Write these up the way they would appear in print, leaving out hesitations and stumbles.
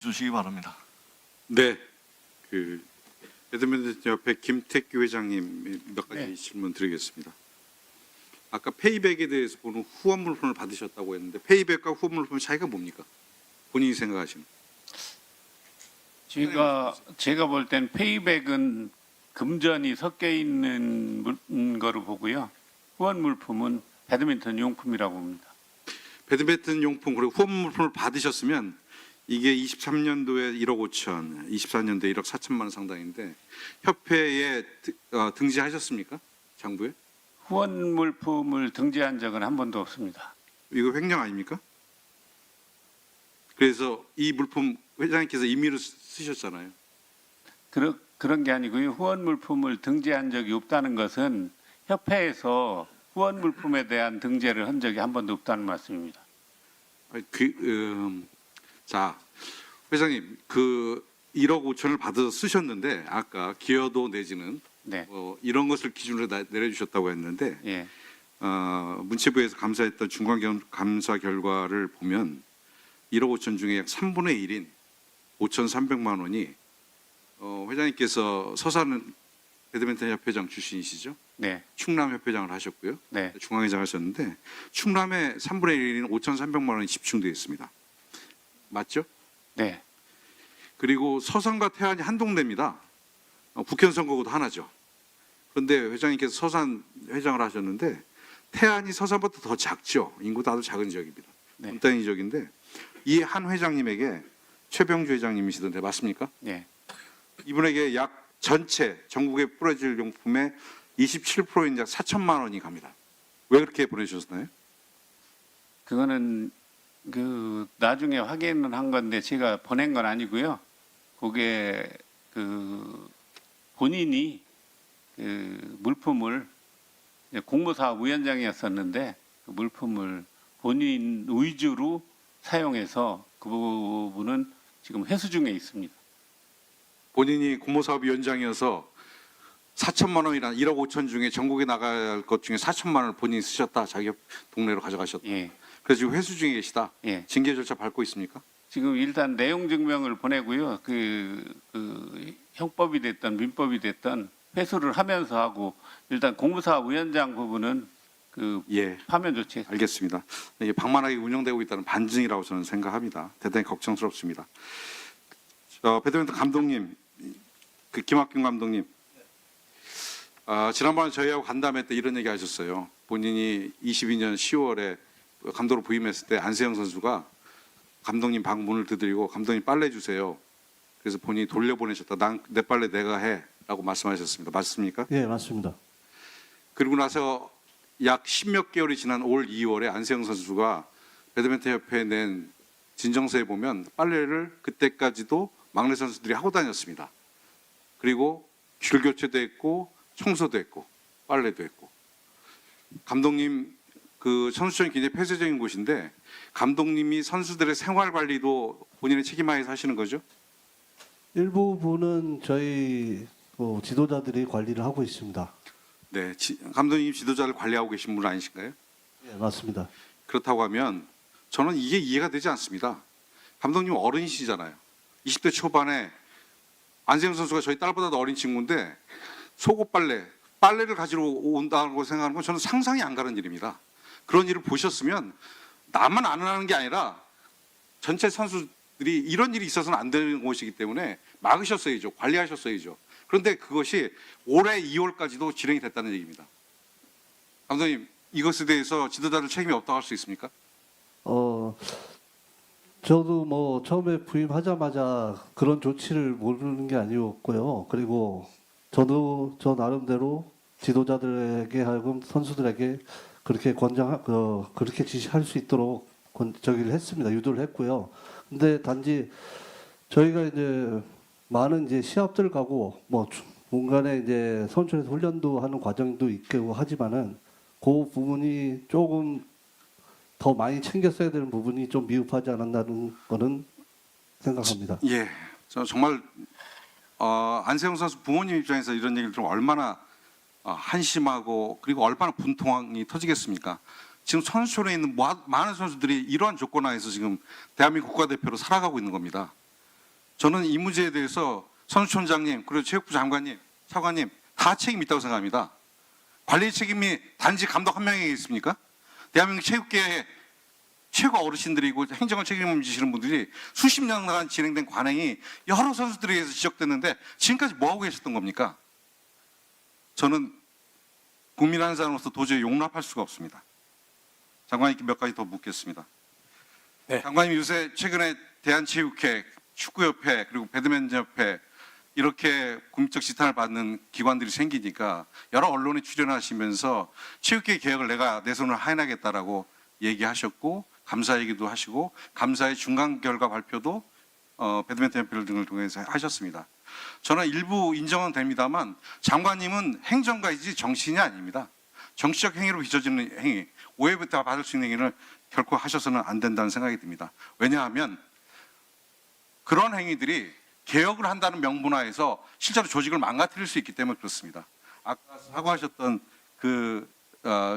주시기 바랍니다. 네, 배드민턴 협회 김택규 회장님 몇 가지 네. 질문 드리겠습니다. 아까 페이백에 대해서 보는 후원 물품을 받으셨다고 했는데 페이백과 후원 물품의 차이가 뭡니까? 본인이 생각하시는. 제가 볼 땐 페이백은 금전이 섞여 있는 거로 보고요. 후원 물품은 배드민턴 용품이라고 봅니다. 배드민턴 용품 그리고 후원 물품을 받으셨으면 이게 23년도에 1억 5천, 24년도에 1억 4천만 원 상당인데 협회에 등재하셨습니까? 장부에? 후원 물품을 등재한 적은 한 번도 없습니다. 이거 횡령 아닙니까? 그래서 이 물품 회장님께서 임의로 쓰셨잖아요. 그런 게 아니고요. 후원 물품을 등재한 적이 없다는 것은 협회에서 후원 물품에 대한 등재를 한 적이 한 번도 없다는 말씀입니다. 자, 회장님, 1억 5천을 받아서 쓰셨는데 아까 기여도 내지는 네. 이런 것을 기준으로 내려주셨다고 했는데 예. 문체부에서 감사했던 중간 감사 결과를 보면 1억 5천 중에 약 3분의 1인 5,300만 원이 회장님께서 서산 배드민턴 협회장 출신이시죠? 네. 충남 협회장을 하셨고요. 네. 중앙회장 하셨는데 충남의 3분의 1인 5,300만 원이 집중되어 있습니다. 맞죠? 네. 그리고 서산과 태안이 한 동네입니다. 국현 선거구도 하나죠. 그런데 회장님께서 서산 회장을 하셨는데 태안이 서산보다 더 작죠. 인구도 아주 작은 지역입니다. 네. 분단위 지역인데 이 한 회장님에게 최병주 회장님이시던데 맞습니까? 네. 이분에게 약 전체 전국에 뿌려질 용품의 27%인 약 4천만 원이 갑니다. 왜 그렇게 보내주셨나요? 그거는 나중에 확인을 한 건데 제가 보낸 건 아니고요. 그게 본인이 물품을 공모사업 위원장이었었는데 그 물품을 본인 위주로 사용해서 그 부분은 지금 회수 중에 있습니다. 본인이 공모사업위원장이어서 4천만 원이란 1억 5천 중에 전국에 나갈 것 중에 4천만 원을 본인이 쓰셨다. 자기 동네로 가져가셨다. 예. 그래서 지금 회수 중에 계시다. 예. 징계 절차 밟고 있습니까? 지금 일단 내용 증명을 보내고요. 형법이 됐든 민법이 됐든 회수를 하면서 하고 일단 공모사업 위원장 부분은 예, 파면 조치. 알겠습니다. 이게 방만하게 운영되고 있다는 반증이라고 저는 생각합니다. 대단히 걱정스럽습니다. 배드민턴 감독님, 김학균 감독님, 지난번에 저희하고 간담회 때 이런 얘기 하셨어요. 본인이 22년 10월에 감독으로 부임했을 때 안세영 선수가 감독님 방 문을 두드리고 감독님 빨래 주세요. 그래서 본인이 돌려보내셨다. 내 빨래 내가 해라고 말씀하셨습니다. 맞습니까? 예, 맞습니다. 그리고 나서 약 10몇 개월이 지난 올 2월에 안세영 선수가 배드민턴 협회에 낸 진정서에 보면 빨래를 그때까지도 막내 선수들이 하고 다녔습니다. 그리고 줄 교체도 했고 청소도 했고 빨래도 했고. 감독님 선수촌이 굉장히 폐쇄적인 곳인데 감독님이 선수들의 생활 관리도 본인의 책임하에서 하시는 거죠? 일부분은 저희 지도자들이 관리를 하고 있습니다. 네, 감독님 지도자를 관리하고 계신 분 아니신가요? 예, 맞습니다. 그렇다고 하면 저는 이게 이해가 되지 않습니다. 감독님 어른이시잖아요. 20대 초반에 안세영 선수가 저희 딸보다도 어린 친구인데 속옷 빨래를 가지러 온다고 생각하는 건 저는 상상이 안 가는 일입니다. 그런 일을 보셨으면 나만 안 하는 게 아니라 전체 선수들이 이런 일이 있어서는 안 되는 것이기 때문에 막으셨어야죠. 관리하셨어야죠. 그런데 그것이 올해 2월까지도 진행이 됐다는 얘기입니다. 감독님, 이것에 대해서 지도자들 책임이 없다고 할 수 있습니까? 저도 처음에 부임하자마자 그런 조치를 모르는 게 아니었고요. 그리고 저도 저 나름대로 지도자들에게 하여금 선수들에게 그렇게 그렇게 지시할 수 있도록 저기를 했습니다. 유도를 했고요. 근데 단지 저희가 이제 많은 시합들 가고 중간에 이제 선수촌에서 훈련도 하는 과정도 있고 하지만은 그 부분이 조금 더 많이 챙겼어야 되는 부분이 좀 미흡하지 않았나는 거는 생각합니다. 예, 저는 정말 안세영 선수 부모님 입장에서 이런 얘기를 들으면 얼마나 한심하고 그리고 얼마나 분통이 터지겠습니까? 지금 선수촌에 있는 많은 선수들이 이러한 조건 하에서 지금 대한민국 국가대표로 살아가고 있는 겁니다. 저는 이 문제에 대해서 선수촌장님 그리고 체육부 장관님, 차관님 다 책임 있다고 생각합니다. 관리 책임이 단지 감독 한 명에게 있습니까? 대한민국 체육계의 최고 어르신들이고 행정을 책임지시는 분들이 수십 년간 진행된 관행이 여러 선수들에 의해서 지적됐는데 지금까지 뭐하고 계셨던 겁니까? 저는 국민 한 사람으로서 도저히 용납할 수가 없습니다. 장관님께 몇 가지 더 묻겠습니다. 네. 장관님 요새 최근에 대한체육회, 축구협회 그리고 배드민턴협회 이렇게 국민적 지탄을 받는 기관들이 생기니까 여러 언론에 출연하시면서 체육계 개혁을 내가 내 손을 하해나겠다라고 얘기하셨고 감사 얘기도 하시고 감사의 중간 결과 발표도 배드민턴협회 등을 통해서 하셨습니다. 저는 일부 인정은 됩니다만 장관님은 행정가이지 정치인이 아닙니다. 정치적 행위로 빚어지는 행위, 오해부터 받을 수 있는 행위를 결코 하셔서는 안 된다는 생각이 듭니다. 왜냐하면 그런 행위들이 개혁을 한다는 명분하에서 실제로 조직을 망가뜨릴 수 있기 때문에 그렇습니다. 아까 사과하셨던 그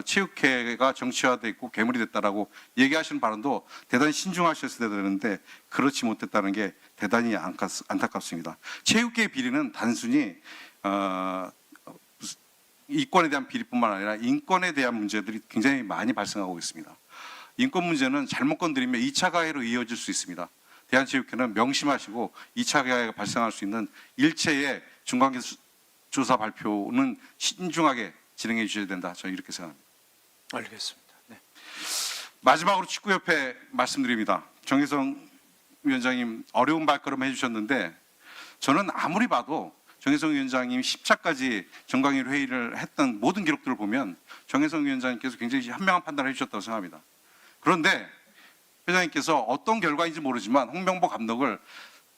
체육회가 정치화돼 있고 괴물이 됐다라고 얘기하시는 발언도 대단히 신중하셨어야 되는데 그렇지 못했다는 게 대단히 안타깝습니다. 체육계의 비리는 단순히 이권에 대한 비리뿐만 아니라 인권에 대한 문제들이 굉장히 많이 발생하고 있습니다. 인권 문제는 잘못 건드리면 2차 가해로 이어질 수 있습니다. 대한체육회는 명심하시고 2차 가해가 발생할 수 있는 일체의 중간계 조사 발표는 신중하게 진행해 주셔야 된다. 저는 이렇게 생각합니다. 알겠습니다. 네. 마지막으로 축구협회 말씀드립니다. 정혜성 위원장님 어려운 발걸음 해주셨는데 저는 아무리 봐도 정혜성 위원장님이 10차까지 정강일 회의를 했던 모든 기록들을 보면 정혜성 위원장님께서 굉장히 현명한 판단을 해주셨다고 생각합니다. 그런데 회장님께서 어떤 결과인지 모르지만 홍명보 감독을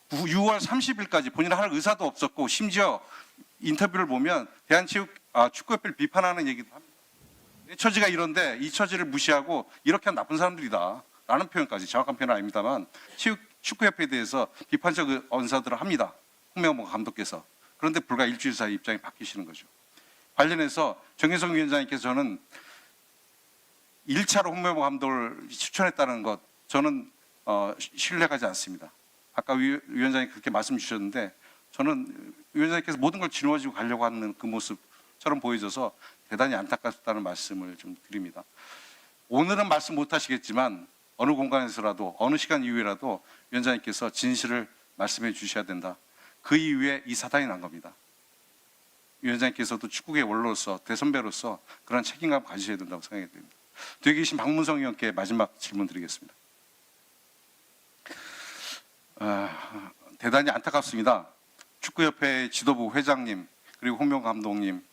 6월 30일까지 본인은 할 의사도 없었고 심지어 인터뷰를 보면 축구협회를 비판하는 얘기도 합니다. 내 처지가 이런데 이 처지를 무시하고 이렇게 한 나쁜 사람들이다 라는 표현까지, 정확한 표현은 아닙니다만 축구협회에 대해서 비판적 언사들을 합니다. 홍명보 감독께서. 그런데 불과 일주일 사이 입장이 바뀌시는 거죠. 관련해서 정혜성 위원장님께서 저는 1차로 홍명보 감독을 추천했다는 것 저는 신뢰하지 않습니다. 아까 위원장이 그렇게 말씀 주셨는데 저는 위원장님께서 모든 걸 짊어지고 가려고 하는 그 모습처럼 보여져서 대단히 안타깝다는 말씀을 좀 드립니다. 오늘은 말씀 못 하시겠지만 어느 공간에서라도 어느 시간 이후에라도 위원장님께서 진실을 말씀해 주셔야 된다. 그 이후에 이 사단이 난 겁니다. 위원장님께서도 축구계 원로로서 대선배로서 그런 책임감 가지셔야 된다고 생각이 됩니다. 뒤에 계신 박문성 의원께 마지막 질문 드리겠습니다. 대단히 안타깝습니다. 축구협회 지도부 회장님 그리고 홍명보 감독님